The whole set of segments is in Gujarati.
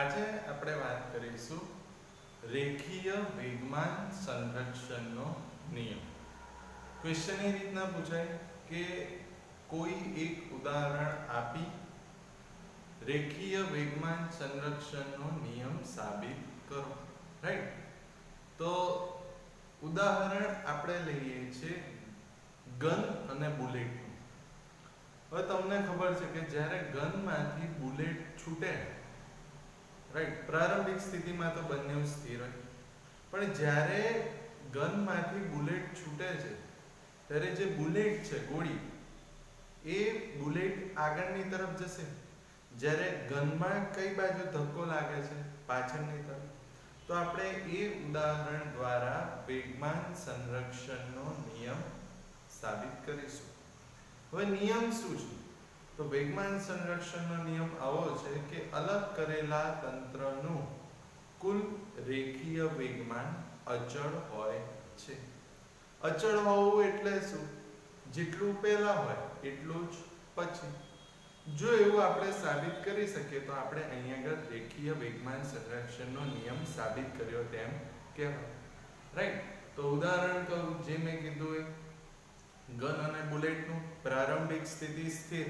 આજે આપણે વાત કરીશું રેખીય વેગમાન સંરક્ષણનો નિયમ. ક્વેશ્ચન એ રીતના પૂછાય કે કોઈ એક ઉદાહરણ આપી રેખીય વેગમાન સંરક્ષણનો નિયમ સાબિત કરો. રાઈટ? તો ઉદાહરણ આપણે લઈએ છીએ ગન અને બુલેટનું. હવે તમને ખબર છે કે જ્યારે ગનમાંથી બુલેટ છૂટે, રાઈટ, પ્રારંભિક સ્થિતિમાં તો બંને સ્થિર હોય, પણ જ્યારે ગનમાંથી બુલેટ છૂટે છે ત્યારે જે બુલેટ છે, ગોળી, એ બુલેટ આગળની તરફ જશે. જ્યારે ગનમાં કઈ બાજુ ધક્કો લાગે છે? પાછળની તરફ. તો આપણે એ ઉદાહરણ દ્વારા વેગમાન સંરક્ષણનો નિયમ સાબિત કરીશું. હવે નિયમ શું છે? તો વેગમાન સંરક્ષણનો નિયમ આવો છે કે અલગ કરેલા તંત્રનું કુલ રેખીય વેગમાન અચળ હોય છે. અચળ હોવું એટલે શું? જેટલું પહેલા હોય એટલું જ પછી. જો એવું આપણે સાબિત કરી શકીએ તો આપણે અહીંયા આગળ રેખીય વેગમાન સંરક્ષણનો નિયમ સાબિત કર્યો તેમ કહેવાય. રાઈટ? તો ઉદાહરણ કહું, જે મેં કીધું એ ગન અને બુલેટનું પ્રારંભિક સ્થિતિ સ્થિર,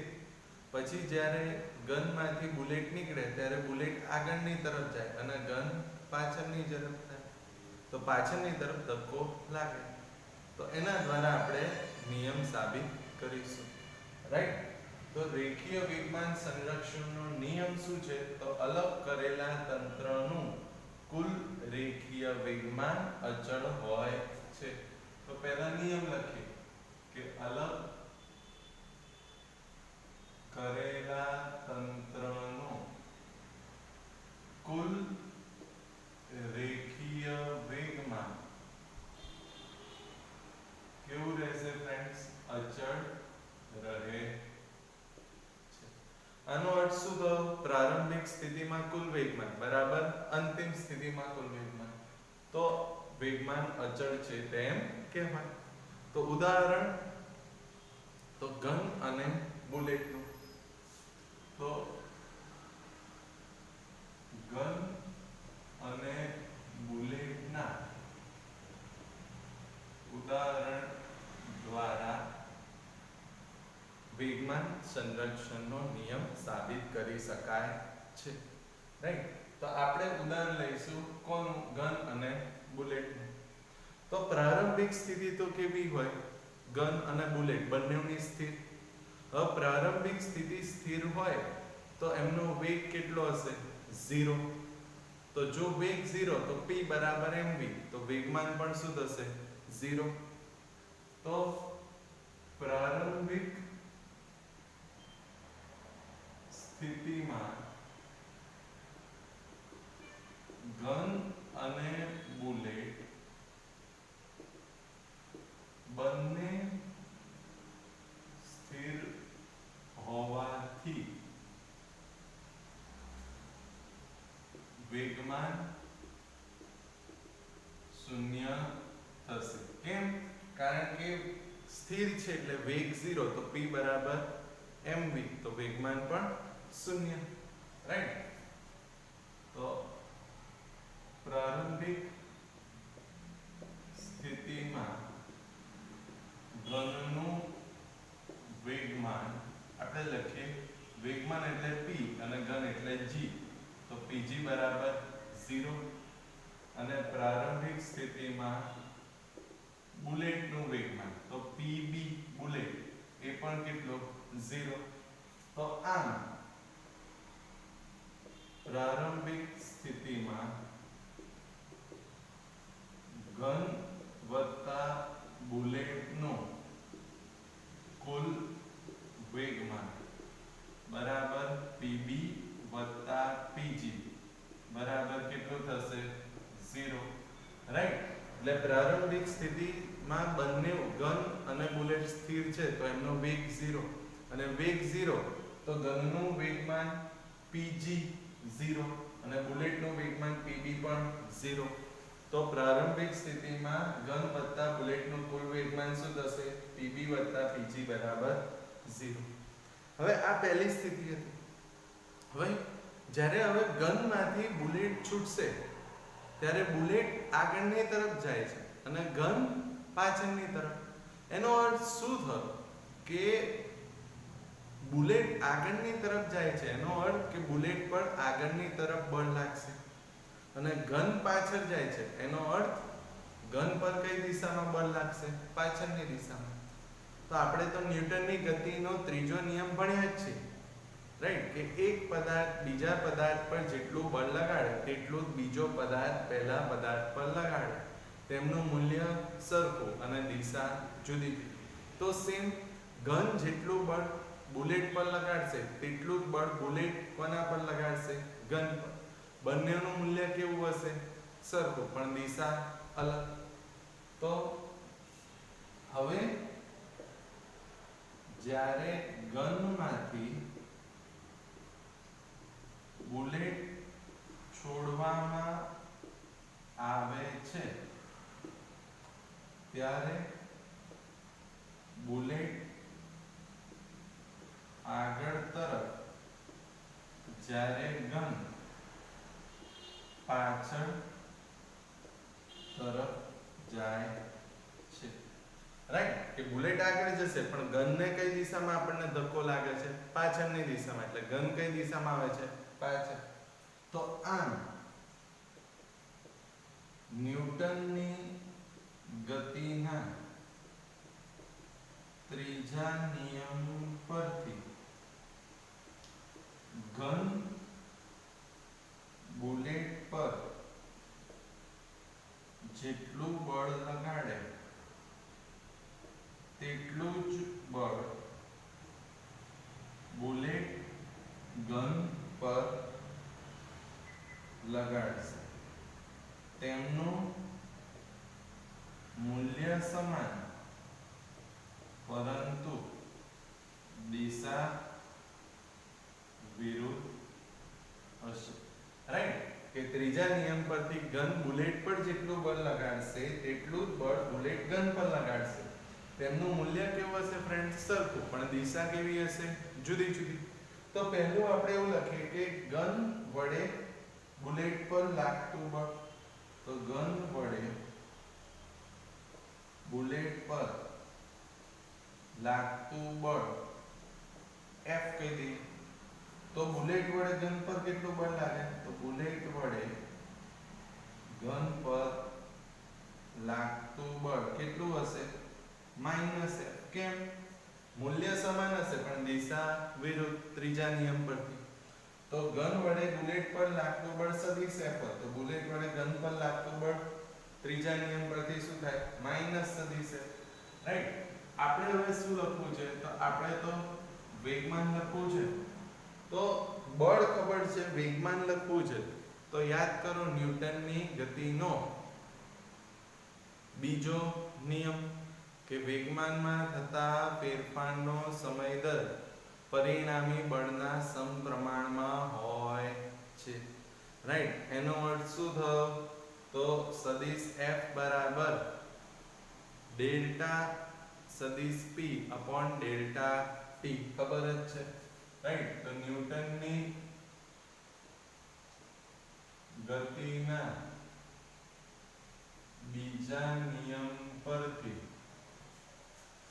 પછી જ્યારે ગનમાંથી બુલેટ નીકળે ત્યારે બુલેટ આગળની તરફ જાય અને ગન પાછળની તરફ જાય, તો પાછળની તરફ ધક્કો લાગે. તો એના દ્વારા આપણે નિયમ સાબિત કરીશું. રાઈટ? તો રેખીય વેગમાન સંરક્ષણનો નિયમ શું છે? તો અલગ કરેલા તંત્રનું કુલ રેખીય વેગમાન અચળ હોય છે. તો પહેલા નિયમ લખીએ કે અલગ કરેલા તંત્રનો કુલ રેખીય વેગમાન કેવું રહેશે ફ્રેન્ડ્સ? અચળ રહે છે. આનો અર્થ શું થયો? પ્રારંભિક સ્થિતિમાં કુલ વેગમાન બરાબર અંતિમ સ્થિતિમાં કુલ વેગમાન. તો વેગમાન અચળ છે તેમ કહેવાય. તો ઉદાહરણ તો ગન અને બુલેટનું. તો ગન અને બુલેટના ઉદાહરણ દ્વારા વેગમાન સંરક્ષણનો નિયમ સાબિત કરી શકાય છે. રાઈટ? તો આપણે ઉદાહરણ લઈશું કોનું? ગન અને બુલેટનું. તો પ્રારંભિક સ્થિતિ તો કેવી હોય? ગન અને બુલેટ બંનેની સ્થિર. હવે પ્રારંભિક સ્થિતિ સ્થિર હોય તો એમનો વેગ કેટલો હશે? 0. તો જો વેગ 0 તો p બરાબર mv, તો વેગમાન પણ શું થશે? 0. તો પ્રારંભિક સ્થિતિમાં ગન અને બુલેટ બંને સ્થિર હોવાથી વેગમાન 0 થશે. કેમ? કારણ કે સ્થિર છે એટલે વેગ 0, તો p બરાબર mv, તો વેગમાન પણ 0. રાઈટ? તો પ્રારંભિક સ્થિતિમાં ગનનું વેગમાન આપણે લખીએ, વેગમાન એટલે p અને ગન એટલે g, તો pg બરાબર 0. અને પ્રારંભિક સ્થિતિમાં બુલેટનું વેગમાન તો pb બુલેટ એ પણ કેટલો? 0. તો આમ પ્રારંભિક સ્થિતિમાં ગન વત્તા બુલેટનો કુલ વેગમાન બરાબર pb વત્તા pg બરાબર કેટલું થશે? 0. રાઈટ? એટલે પ્રારંભિક સ્થિતિમાં બંને ગન અને બુલેટ સ્થિર છે તો એમનો વેગ 0, અને વેગ 0 તો ગનનું વેગમાન pg 0 અને બુલેટનું વેગમાન pb પણ 0. તો પ્રારંભિક સ્થિતિમાં ગન વત્તા બુલેટનું કુલ વેગમાન શું થશે? pb વત્તા pg બરાબર 0. હવે આ પહેલી સ્થિતિ હતી. હવે જ્યારે હવે ગનમાંથી બુલેટ છૂટશે ત્યારે બુલેટ આગળની તરફ જાય છે અને ગન પાછળની તરફ. એનો અર્થ શું થયો કે બુલેટ આગળની તરફ જાય છે એનો અર્થ કે બુલેટ પર આગળની તરફ બળ લાગશે અને ગન પાછળ જાય છે એનો અર્થ ગન પર કઈ દિશામાં બળ લાગશે? પાછળની દિશામાં. તો આપણે તો ન્યૂટનની ગતિનો ત્રીજો નિયમ ભણ્યા જ છે, રાઈટ? કે એક પદાર્થ બીજા પદાર્થ પર જેટલું બળ લગાડે તેટલું જ બીજો પદાર્થ પહેલા પદાર્થ પર લગાડે, તેમનું મૂલ્ય સરખું અને દિશા જુદી જુદી. તો સેમ ગન જેટલું બળ બુલેટ પર લગાડશે તેટલું જ બળ બુલેટ કોના પર લગાડશે? ગન પર. બંનેનું મૂલ્ય કેવું હશે? સરખું, પણ દિશા અલગ. તો હવે જ્યારે ગનમાંથી બુલેટ છોડવામાં આવે છે ત્યારે બુલેટ આગળ તરફ જ્યારે ગન પાછળ તરફ જાય છે, રાઈટ? કે બુલેટ આગળ જશે પણ ગનને કઈ દિશામાં આપણને ધક્કો લાગે છે? પાછળની દિશામાં. એટલે ગન કઈ દિશામાં આવે છે? પાછળ. તો આમ ન્યૂટનની ગતિના ત્રીજા નિયમ પરથી ઘન બુલેટ પર જેટલું બળ લગાડે તેટલું જ બળ બુલેટ ગન પર લગાડશે, તેમનું મૂલ્ય સમાન પરંતુ દિશા વિરુદ્ધ હશે, રાઈટ? કે ત્રીજા નિયમ પરથી ગન બુલેટ પર જેટલું બળ લગાડશે તેટલું જ બળ બુલેટ ગન પર લગાડશે, તેમનું મૂલ્ય કેવું હશે ફ્રેન્ડ? સરખું, પણ દિશા કેવી હશે? જુદી જુદી. તો પહેલું આપણે એવું લખીએ કે ગન વડે બુલેટ પર લાગતું બળ. તો ગન વડે બુલેટ પર લાગતું બળ F કહી દઈએ. તો બુલેટ વડે ગન પર કેટલું બળ લાગે? તો બુલેટ વડે ગન પર લાગતું બળ કેટલું હશે? Minus F. કેમ? મૂલ્ય સમાન હશે પણ દિશા વિરુદ્ધ, ત્રીજા નિયમ પરથી. તો ગન વડે બુલેટ પર લાગતું બળ સદિશ F, તો બુલેટ વડે ગન પર લાગતું બળ ત્રીજા નિયમ પરથી શું થાય? માઈનસ સદિશ F, રાઈટ? આપણે હવે શું લખવું છે? તો આપણે તો વેગમાન લખવું છે. તો બળ ખબર છે, વેગમાન લખવું છે. તો યાદ કરો ન્યૂટનની ગતિનો બીજો નિયમ કે વેગમાનમાં થતા ફેરફારનો સમય દર પરિણામી બળના સમપ્રમાણમાં હોય છે, રાઈટ? એનો અર્થ શું થયો? તો સદિશ F બરાબર ડેલ્ટા સદિશ P અપોન ડેલ્ટા T ખબર જ છે, રાઈટ? તો ન્યૂટનની ગતિના બીજા નિયમ પરથી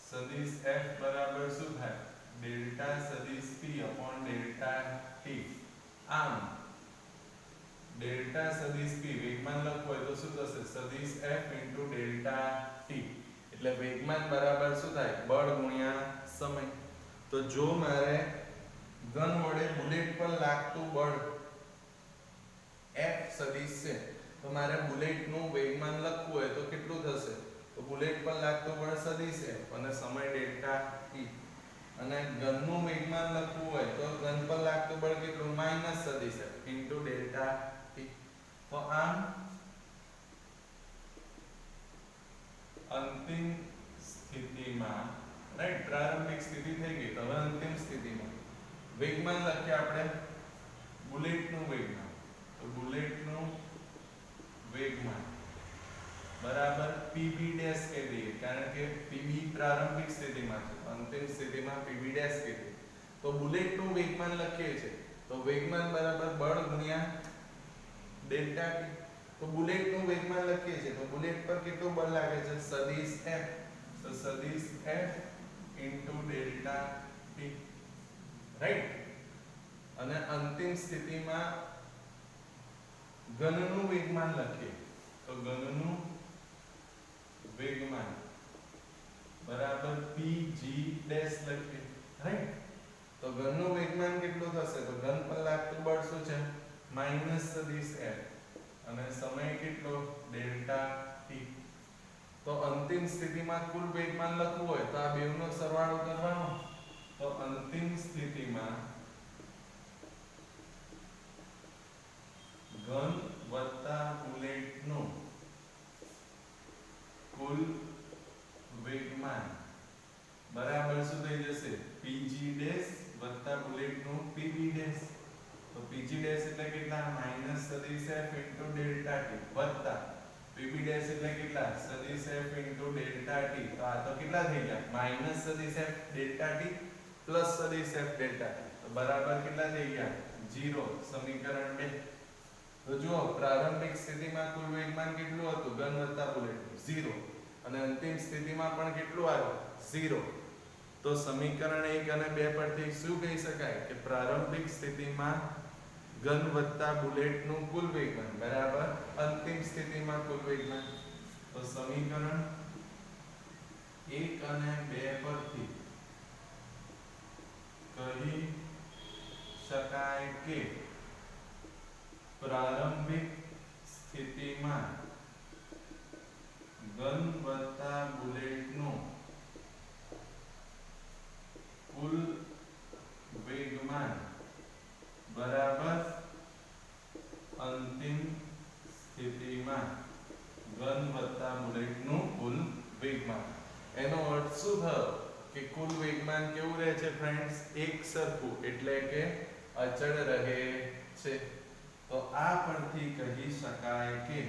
સદિશ F બરાબર શું થાય? ડેલ્ટા સદિશ P અપોન ડેલ્ટા T. આમ ડેલ્ટા સદિશ P વેગમાન લખવું હોય તો શું થશે? સદિશ F ઇન્ટુ ડેલ્ટા T. એટલે વેગમાન બરાબર શું થાય? બળ ગુણ્યા સમય. તો જો મારે ગન વડે બુલેટ પર લાગતું બળ F સદિશ છે તો મારે બુલેટનું વેગમાન લખવું હોય તો કેટલું થશે? તો બુલેટ પર લાગતું બળ સદિશ F અને સમય ડેલ્ટા T. અને ગનનું વેગમાન લખવું હોય તો ગન પર લાગતું બળ કેટલું? માઈનસ સદિશ F ઇન્ટુ ડેલ્ટા T. તો આમ અંતિમ સ્થિતિમાં, રાઈટ? પ્રારંભિક સ્થિતિ થઈ ગઈ, તો હવે અંતિમ સ્થિતિમાં વેગમાન લખીએ આપણે બુલેટનું વેગમાન. તો બુલેટનું વેગમાન બરાબર pb ડેશ કહી દઈએ, કારણ કે pb પ્રારંભિક સ્થિતિમાં છે, અંતિમ સ્થિતિમાં pb ડેશ કહી દઈએ. તો બુલેટનું વેગમાન લખીએ છીએ તો તો વેગમાન બરાબર બળ ગુણ્યા ડેલ્ટા ટી. તો બુલેટ નું વેગમાન લખીએ છીએ તો બુલેટ પર કેટલું બળ લાગે છે સદિશ F. તો સદિશ F into delta T, right. અને અંતિમ સ્થિતિમાં ઘનનું વેગમાન લખીએ તો ઘનનું વેગમાન બરાબર pg ડેશ લખીએ, રાઈટ. તો ઘનનું વેગમાન કેટલું થશે તો ઘન પર લાગતું બળ શું છે માઈનસ સદિશ F અને સમય કેટલો ડેલ્ટા ટી. તો અંતિમ સ્થિતિમાં કુલ વેગમાન લખવું હોય તો આ બેવનો સરવાળો કરવાનો. તો અંતિમ સ્થિતિમાં ઘન વત્તા બુલેટનું કુલ વેગમાન બરાબર શું થઈ જશે pg ડેશ વત્તા બુલેટનું pb ડેશ. તો pg ડેશ એટલે કેટલા માઈનસ સદિશ F ઇન્ટુ ડેલ્ટા ટી વત્તા pb ડેશ એટલે કેટલા સદિશ F ઇન્ટુ ડેલ્ટા ટી. તો આ તો કેટલા થઈ ગયા માઈનસ સદિશ F ડેલ્ટા ટી પ્લસ સદિશ F ડેલ્ટા ટી. તો બરાબર કેટલા થઈ ગયા 0. સમીકરણ 2. તો જુઓ પ્રારંભિક સ્થિતિમાં કુલ વેગમાન કેટલું હતું ઘન વત્તા બુલેટનું 0 અને અંતિમ સ્થિતિમાં પણ કેટલું આવ્યું 0. તો સમીકરણ 1 અને 2 પરથી શું કહી શકાય કે પ્રારંભિક સ્થિતિમાં ઘન વત્તા બુલેટનું કુલ વેગમાન બરાબર અંતિમ સ્થિતિમાં કુલ વેગમાન. તો સમીકરણ 1 અને 2 પરથી કહી શકાય કે પ્રારંભિક સ્થિતિમાં ઘન વત્તા બુલેટનું કુલ વેગમાન બરાબર અંતિમ સ્થિતિમાં ઘન વત્તા બુલેટનું કુલ વેગમાન. એનો અર્થ શું થયો કે કુલ વેગમાન કેવું રહે છે ફ્રેન્ડ્સ એક સરખું એટલે કે અચળ રહે છે. તો આ પરથી કહી શકાય કે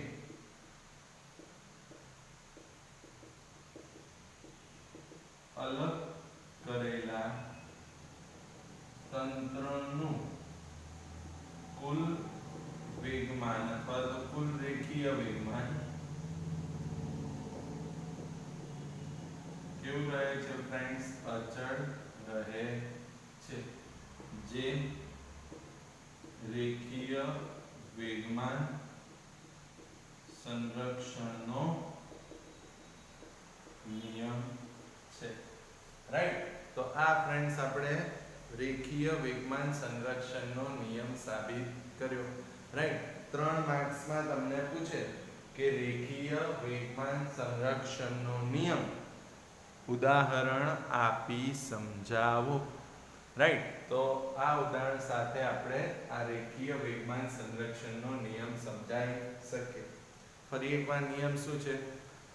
અલગ કરેલા તંત્રનું કુલ વેગમાન અથવા તો કુલ રેખીય વેગમાન કેવું રહે છે ફ્રેન્ડ્સ અચળ રહે છે. જે રેખીય વેગમાન સંરક્ષણનો નિયમ છે, રાઈટ. તો આ ફ્રેન્ડ્સ આપણે રેખીય વેગમાન સંરક્ષણનો નિયમ સાબિત કર્યો, રાઈટ. 3 માર્ક્સમાં તમને પૂછે કે રેખીય વેગમાન સંરક્ષણનો નિયમ ઉદાહરણ આપી સમજાવો, રાઈટ. તો આ ઉદાહરણ સાથે આપણે આ રેખીય વેગમાન સંરક્ષણનો નિયમ સમજાવી શકીએ. ફરી એકવાર નિયમ શું છે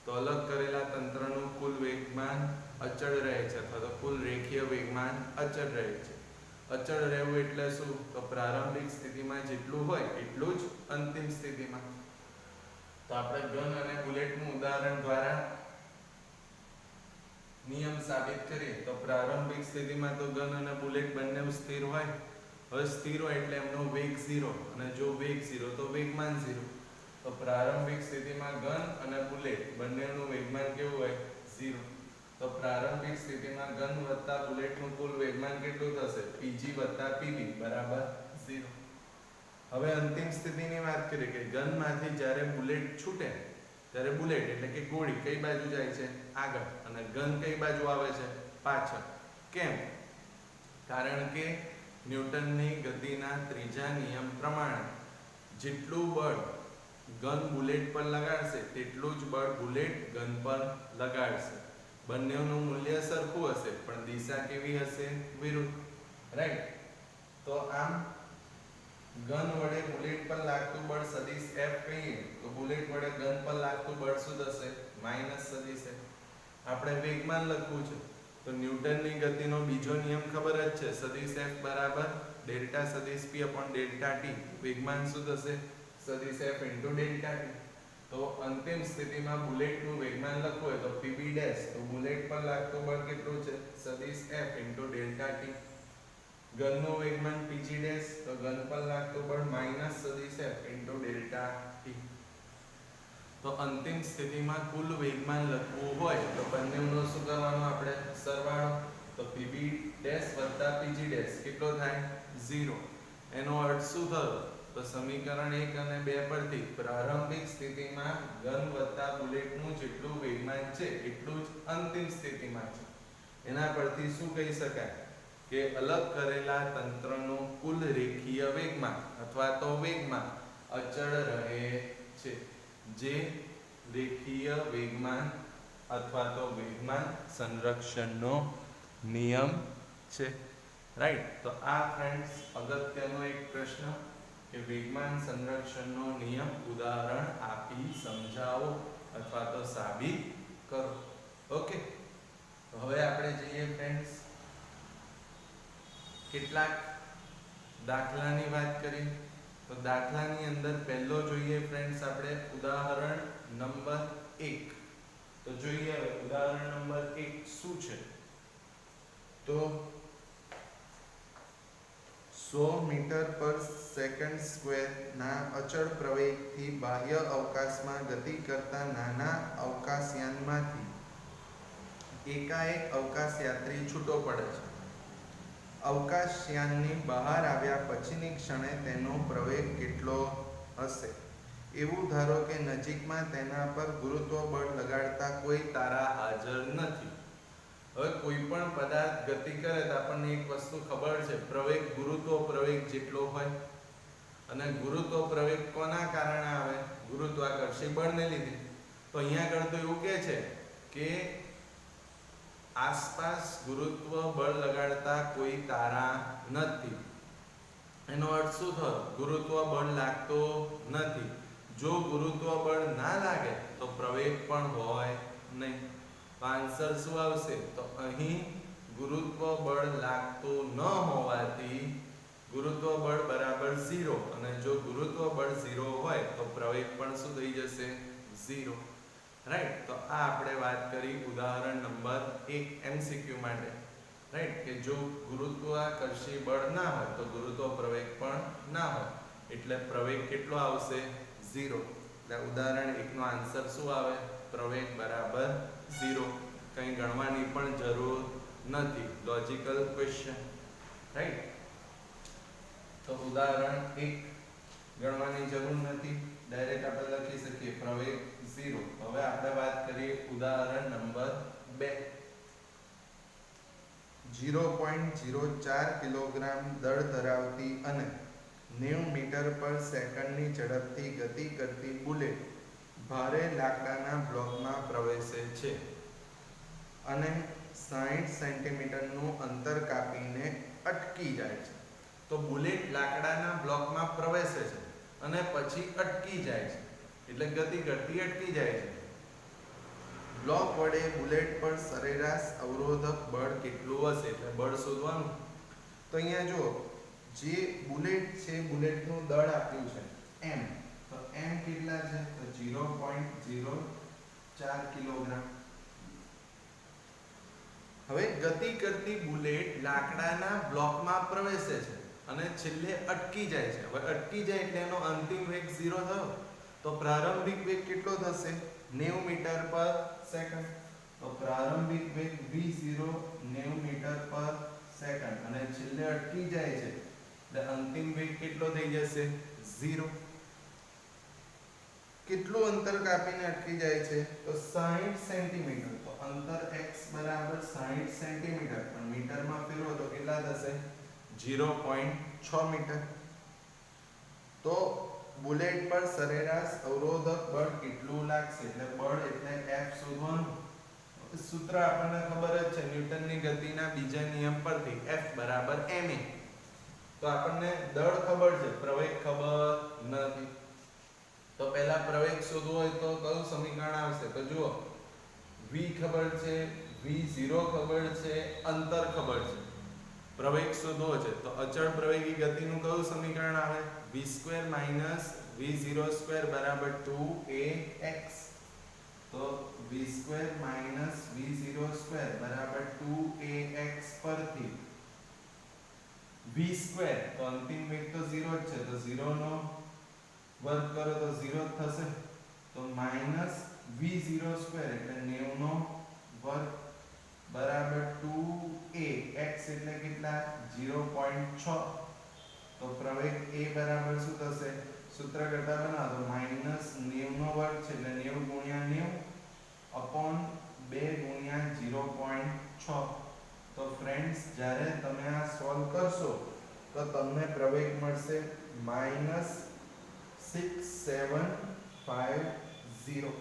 તો અલગ કરેલા તંત્રનું કુલ વેગમાન અચળ રહે છે અથવા તો કુલ રેખીય વેગમાન અચળ રહે છે. અચળ રહેવું એટલે શું તો પ્રારંભિક સ્થિતિમાં જેટલું હોય એટલું જ અંતિમ સ્થિતિમાં. તો આપણે ઘન અને બુલેટનું ઉદાહરણ દ્વારા નિયમ સાબિત કરીએ તો પ્રારંભિક સ્થિતિમાં તો ઘન અને બુલેટ બંને સ્થિર હોય. હવે સ્થિર હોય એટલે એમનો વેગ 0 અને જો વેગ 0 તો વેગમાન 0. તો પ્રારંભિક સ્થિતિમાં ઘન અને બુલેટ બંનેનું વેગમાન કેવું હોય 0. તો પ્રારંભિક સ્થિતિમાં ઘન વત્તા બુલેટનું કુલ વેગમાન કેટલું થશે pg વત્તા pb બરાબર 0. હવે અંતિમ સ્થિતિની વાત કરીએ કે ઘનમાંથી જ્યારે બુલેટ છૂટે ત્યારે બુલેટ એટલે કે ગોળી કઈ બાજુ જાય છે આગળ અને ઘન કઈ બાજુ આવે છે પાછળ. કેમ? કારણ કે ન્યૂટનની ગતિના ત્રીજા નિયમ પ્રમાણે જેટલું બળ ઘન બુલેટ પર લગાડશે તેટલું જ બળ બુલેટ ઘન પર લગાડશે. બંનેનું મૂલ્ય સરખું હશે પણ દિશા કેવી હશે વિરુદ્ધ, રાઈટ. તો આમ ઘન વડે બુલેટ પર લાગતું બળ સદિશ F કહીએ તો બુલેટ વડે ઘન પર લાગતું બળ શું થશે માઈનસ સદિશ F. આપણે વેગમાન લખવું છે તો ન્યૂટનની ગતિનો બીજો નિયમ ખબર જ છે સદિશ F બરાબર ડેલ્ટા સદિશ P upon ડેલ્ટા T. વેગમાન શું થશે સદિશ F into ડેલ્ટા T. તો અંતિમ સ્થિતિમાં બુલેટનું વેગમાન લખવું હોય તો pb ડેશ તો બુલેટ પર લાગતું બળ કેટલું છે સદિશ F into ડેલ્ટા T. ઘનનું વેગમાન pg ડેશ તો ઘન પર લાગતું બળ માઈનસ સદિશ f ઇન્ટુ ડેલ્ટા t. તો અંતિમ સ્થિતિમાં કુલ વેગમાન લખવું હોય તો બંનેનો શું કરવાનું આપણે સરવાળો. તો pb ડેશ વત્તા pg ડેશ કેટલો થાય 0. એનો અર્થ શું થયો તો સમીકરણ 1 અને 2 પરથી પ્રારંભિક સ્થિતિમાં ઘન વત્તા બુલેટનું જેટલું વેગમાન છે એટલું જ અંતિમ સ્થિતિમાં છે. એના પરથી શું કહી શકાય કે અલગ કરેલા તંત્રનો કુલ રેખીય વેગમાન અથવા તો વેગમાન અચળ રહે છે, જે રેખીય વેગમાન અથવા તો વેગમાન સંરક્ષણનો નિયમ છે. રાઈટ. તો આ ફ્રેન્ડ્સ અગત્યનો એક પ્રશ્ન કે વેગમાન સંરક્ષણનો નિયમ ઉદાહરણ આપી સમજાવો અથવા તો સાબિત કરો. ઓકે. તો હવે આપણે જઈએ ફ્રેન્ડ્સ કેટલાક દાખલાની વાત કરીએ. તો દાખલાની અંદર પહેલો જોઈએ ફ્રેન્ડ્સ આપણે ઉદાહરણ નંબર 1. તો જોઈએ હવે ઉદાહરણ નંબર 1 શું છે. તો 100 મીટર પર સેકન્ડ સ્ક્વેર ના અચળ પ્રવેગથી બાહ્ય અવકાશમાં ગતિ કરતા નાના અવકાશયાનમાંથી એકાએક અવકાશયાત્રી છૂટો પડે છે. અવકાશયાનની બહાર આવ્યા પછીની ક્ષણે તેનો પ્રવેગ કેટલો હશે? એવું ધારો કે નજીકમાં તેના પર ગુરુત્વ બળ લગાડતા કોઈ તારા હાજર નથી. હવે કોઈ પણ પદાર્થ ગતિ કરે તો આપણને એક વસ્તુ ખબર છે, પ્રવેગ ગુરુત્વ પ્રવેગ જેટલો હોય. અને ગુરુત્વ પ્રવેગ કોના કારણે આવે? ગુરુત્વાકર્ષી બળને લીધે. તો અહીંયા આગળ તો એવું કહે છે કે આસપાસ ગુરુત્વ બળ લગાડતા કોઈ તારા નથી. એનો અર્થ શું થયો? ગુરુત્વ બળ લાગતો નથી. જો ગુરુત્વ બળ ના લાગે તો પ્રવેગ પણ હોય નહીં. તો આન્સર શું આવશે? તો અહીં ગુરુત્વ બળ લાગતું ન હોવાથી ગુરુત્વ બળ બરાબર 0. અને જો ગુરુત્વ બળ 0 હોય તો પ્રવેગ પણ શું થઈ જશે? 0. રાઈટ. તો આ આપણે વાત કરી ઉદાહરણ નંબર 1 MCQ માટે. રાઈટ. કે જો ગુરુત્વાકર્ષી બળ ના હોય તો ગુરુત્વ પ્રવેગ પણ ના હોય, એટલે પ્રવેગ કેટલો આવશે? 0. એટલે ઉદાહરણ 1 નો આન્સર શું આવે? પ્રવેગ બરાબર 0. કંઈ ગણવાની પણ જરૂર નથી. Logical question. રાઈટ. તો ઉદાહરણ 1 ગણવાની જરૂર નથી, ડાયરેક્ટ આપણે લખી શકીએ પ્રવેગ 0. હવે આપણે વાત કરીએ ઉદાહરણ નંબર 2. 0.04 કિલોગ્રામ દળ ધરાવતી અને 90 મીટર પર સેકન્ડની ઝડપથી ગતિ કરતી બુલેટ ભારે લાકડાના બ્લોકમાં પ્રવેશે છે અને 60 સેન્ટીમીટરનું અંતર કાપીને અટકી જાય છે. તો બુલેટ લાકડાના બ્લોકમાં પ્રવેશે છે અને પછી અટકી જાય છે, એટલે ગતિ કરતી અટકી જાય છે. બ્લોક વડે બુલેટ પર સરેરાશ અવરોધક બળ કેટલું હશે? એટલે બળ શોધવાનું. તો અહીંયા જુઓ, જે બુલેટ છે, બુલેટનું દળ આપ્યું છે m. તો m કેટલા છે? તો 0.04 કિલોગ્રામ. હવે ગતિ કરતી બુલેટ લાકડાના બ્લોકમાં પ્રવેશે છે અને છેલ્લે અટકી જાય છે. હવે અટકી જાય એટલે એનો અંતિમ વેગ 0 થયો. તો પ્રારંભિક વેગ કેટલો થશે? 90 મીટર પર સેકન્ડ. તો પ્રારંભિક વેગ v0 90 મીટર પર સેકન્ડ અને છેલ્લે અટકી જાય છે એટલે અંતિમ વેગ કેટલો થઈ જશે? 0. કેટલું અંતર કાપીને અટકી જાય છે? તો 60 સેન્ટીમીટર. તો અંતર x બરાબર 60 સેન્ટીમીટર, પણ મીટરમાં ફેરવો તો કેટલા થશે? 0.6 મીટર. તો બુલેટ પર સરેરાશ અવરોધક બળ કેટલું લાગશે? એટલે બળ એટલે F શોધવાનું. સૂત્ર આપણને ખબર જ છે ન્યૂટનની ગતિના બીજા નિયમ પરથી, F બરાબર ma. તો આપણને દળ ખબર છે, પ્રવેગ ખબર નથી. તો પહેલા પ્રવેગ શોધવો હોય તો કયું સમીકરણ આવશે? તો જુઓ, v ખબર છે, v0 ખબર છે, અંતર ખબર છે. પ્રવેગ શોધવો છે તો અચળ પ્રવેગી ગતિનું કયું સમીકરણ આવે? v² v0² બરાબર 2ax. તો v² v0² બરાબર 2ax પરથી v સ્ક્વેર, તો અંતિમ વેગ તો 0 જ છે, તો 0 નો વર્ગ કરો તો 0 જ થશે, તો માઈનસ v0 સ્ક્વેર એટલે 90 નો વર્ગ બરાબર 2a, x એટલે કેટલા 0.6, તો પ્રવેગ a બરાબર શું થશે, સૂત્ર કરતા બનાવો તો માઈનસ 90 નો વર્ગ છે એટલે 90 ગુણ્યા 90 અપોન 2 ગુણ્યા 0.6. તો ફ્રેન્ડ્સ જ્યારે તમે આ સોલ્વ કરશો તો તમને પ્રવેગ મળશે -6750,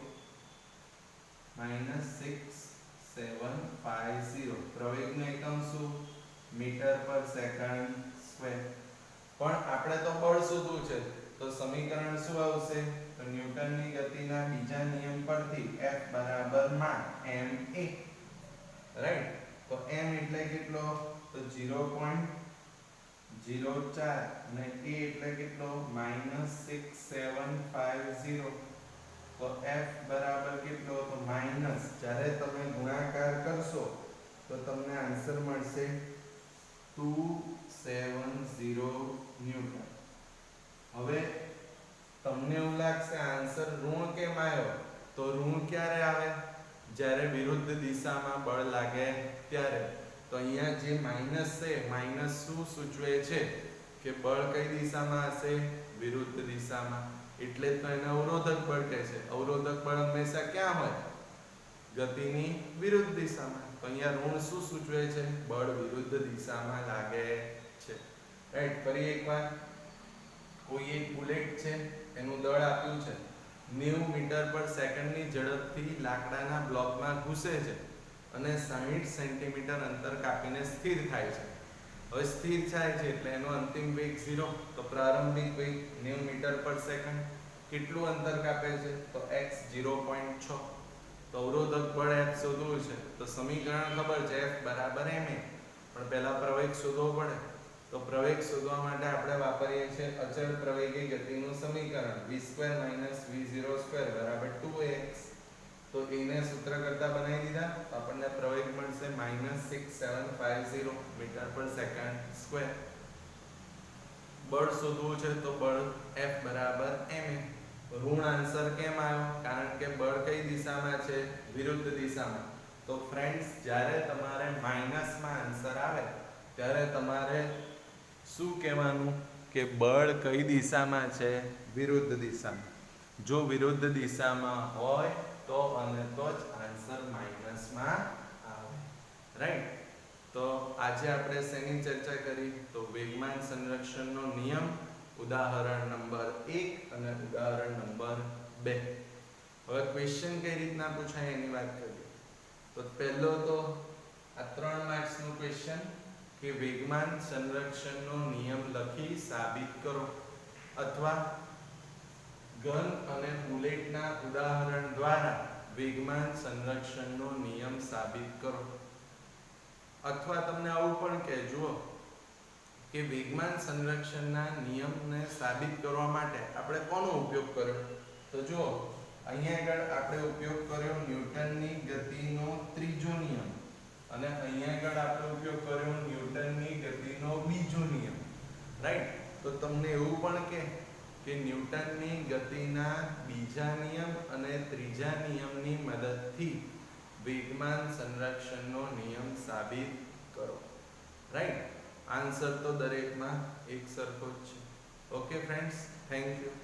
-6750. પ્રવેગનો એકમ શું, મીટર પર સેકન્ડ સ્ક્વેર. પણ આપણે તો બળ શોધવું છે, તો સમીકરણ શું આવશે, તો ન્યૂટનની ગતિના બીજા નિયમ પરથી F બરાબર માં ma, રાઈટ. તો m એટલે કેટલો, તો 0.04 અને a એટલે કેટલો -6750. તો F બરાબર કેટલો, તો માઈનસ, જ્યારે તમે ગુણાકાર કરશો તો તમને આન્સર મળશે 270 ન્યૂટન. હવે તમને એવું લાગશે આન્સર ઋણ કેમ આવ્યો, તો ઋણ ક્યારે આવે, જ્યારે વિરુદ્ધ દિશામાં બળ લાગે ત્યારે. તો અહીંયા જે માઈનસ છે, માઈનસ શું સૂચવે છે કે બળ કઈ દિશામાં હશે, વિરુદ્ધ દિશામાં, એટલે જ તો એને અવરોધક બળ કહે છે. અવરોધક બળ હંમેશા ક્યાં હોય, ગતિની વિરુદ્ધ દિશામાં. તો અહીંયા ઋણ શું સૂચવે છે, બળ વિરુદ્ધ દિશામાં લાગે છે, રાઈટ. ફરી એકવાર, કોઈ એક બુલેટ છે, એનું દળ આપ્યું છે 90 મીટર પર સેકન્ડની ઝડપથી લાકડાના બ્લોકમાં ઘૂસે છે અને 60 સેન્ટીમીટર અંતર કાપીને સ્થિર થાય છે. હવે સ્થિર થાય છે એટલે એનો અંતિમ વેગ 0, તો પ્રારંભિક વેગ 90 મીટર પર સેકન્ડ. કેટલું અંતર કાપે છે, તો x 0.6. તો અવરોધક બળ F શોધવું છે, તો સમીકરણ ખબર છે F બરાબર ma, પણ પહેલા પ્રવેગ શોધવો પડે. તો પ્રવેગ શોધવા માટે આપણે વાપરીએ છીએ અચળ પ્રવેગી ગતિનું સમીકરણ v² - v0² બરાબર 2ax. તો એને સૂત્ર કરતા બનાવી દીધા, તો આપણને પ્રવેગ મળશે -6750 મીટર પર સેકન્ડ સ્ક્વેર. બળ શોધવું છે તો બળ F બરાબર ma. ઋણ આન્સર કેમ આવ્યો, કારણ કે બળ કઈ દિશામાં છે, વિરુદ્ધ દિશામાં. તો ફ્રેન્ડ્સ જ્યારે તમારે માઈનસમાં આન્સર આવે ત્યારે તમારે શું કહેવાનું, કે બળ કઈ દિશામાં છે, વિરુદ્ધ દિશામાં. જો વિરુદ્ધ દિશામાં હોય તો અને તો જ આન્સર માઈનસમાં આવે, રાઈટ. તો આજે આપણે શેની ચર્ચા કરી, તો વેગમાન સંરક્ષણનો નિયમ, ઉદાહરણ નંબર 1 અને ઉદાહરણ નંબર 2. હવે ક્વેશ્ચન કઈ રીતના પૂછાય એની વાત કરીએ. તો પહેલો તો આ 3 માર્ક્સનો ક્વેશ્ચન કે વેગમાન સંરક્ષણનો નિયમ લખી સાબિત કરો, અથવા ઘન અને બુલેટના ઉદાહરણ દ્વારા વેગમાન સંરક્ષણનો નિયમ સાબિત કરો. અથવા તમને આવું પણ કહે, જુઓ કે વેગમાન સંરક્ષણના નિયમને સાબિત કરવા માટે આપણે કોનો ઉપયોગ કર્યો, તો જુઓ અહીંયા આગળ આપણે ઉપયોગ કર્યો ન્યૂટનની ગતિનો ત્રીજો નિયમ, અને અહીંયા આગળ આપણે ઉપયોગ કર્યો ન્યૂટનની ગતિનો બીજો નિયમ, રાઈટ. તો તમને એવું પણ કે ન્યૂટનની ગતિના બીજા નિયમ અને ત્રીજા નિયમની મદદથી વેગમાન સંરક્ષણનો નિયમ સાબિત કરો, રાઈટ. આન્સર તો દરેકમાં એક સરખો જ છે. Okay friends, thank you.